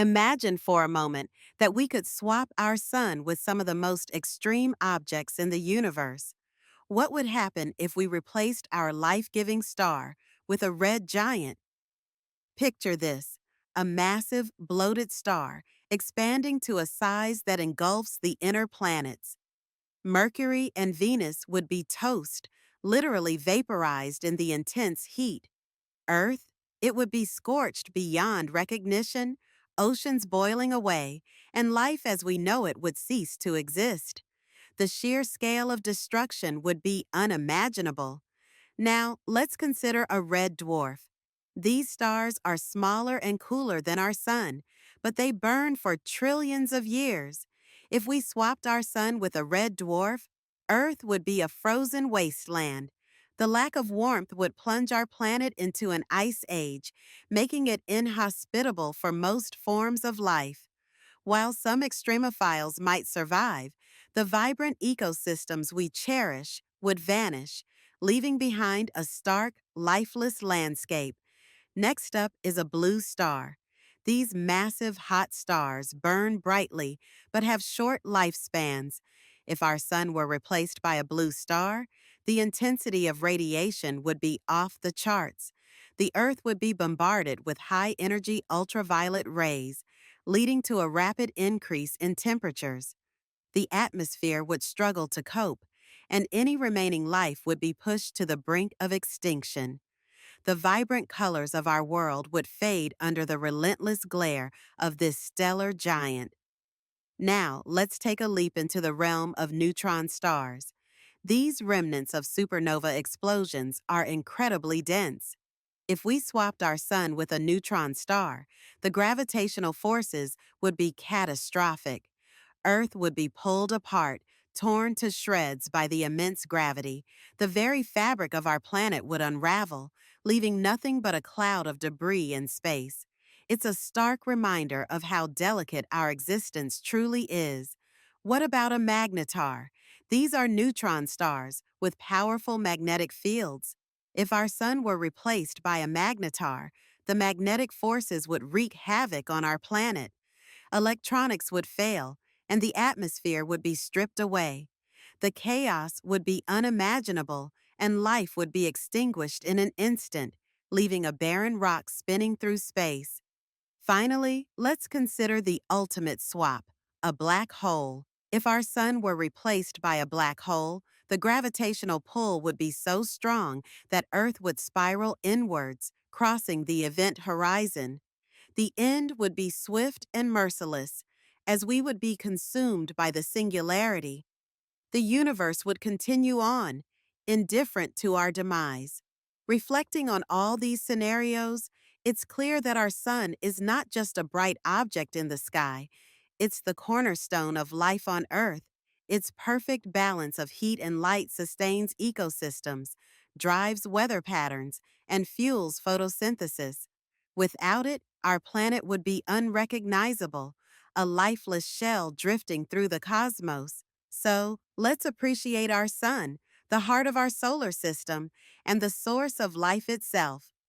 Imagine for a moment that we could swap our sun with some of the most extreme objects in the universe. What would happen if we replaced our life-giving star with a red giant? Picture this, a massive, bloated star expanding to a size that engulfs the inner planets. Mercury and Venus would be toast, literally vaporized in the intense heat. Earth, it would be scorched beyond recognition, oceans boiling away, and life as we know it would cease to exist. The sheer scale of destruction would be unimaginable. Now, let's consider a red dwarf. These stars are smaller and cooler than our sun, but they burn for trillions of years. If we swapped our sun with a red dwarf, Earth would be a frozen wasteland. The lack of warmth would plunge our planet into an ice age, making it inhospitable for most forms of life. While some extremophiles might survive, the vibrant ecosystems we cherish would vanish, leaving behind a stark, lifeless landscape. Next up is a blue star. These massive hot stars burn brightly but have short lifespans. If our sun were replaced by a blue star, the intensity of radiation would be off the charts. The Earth would be bombarded with high-energy ultraviolet rays, leading to a rapid increase in temperatures. The atmosphere would struggle to cope, and any remaining life would be pushed to the brink of extinction. The vibrant colors of our world would fade under the relentless glare of this stellar giant. Now, let's take a leap into the realm of neutron stars. These remnants of supernova explosions are incredibly dense. If we swapped our sun with a neutron star, the gravitational forces would be catastrophic. Earth would be pulled apart, torn to shreds by the immense gravity. The very fabric of our planet would unravel, leaving nothing but a cloud of debris in space. It's a stark reminder of how delicate our existence truly is. What about a magnetar? These are neutron stars with powerful magnetic fields. If our sun were replaced by a magnetar, the magnetic forces would wreak havoc on our planet. Electronics would fail, and the atmosphere would be stripped away. The chaos would be unimaginable, and life would be extinguished in an instant, leaving a barren rock spinning through space. Finally, let's consider the ultimate swap, a black hole. If our sun were replaced by a black hole, the gravitational pull would be so strong that Earth would spiral inwards, crossing the event horizon. The end would be swift and merciless, as we would be consumed by the singularity. The universe would continue on, indifferent to our demise. Reflecting on all these scenarios, it's clear that our sun is not just a bright object in the sky, it's the cornerstone of life on Earth. Its perfect balance of heat and light sustains ecosystems, drives weather patterns, and fuels photosynthesis. Without it, our planet would be unrecognizable, a lifeless shell drifting through the cosmos. So, let's appreciate our sun, the heart of our solar system, and the source of life itself.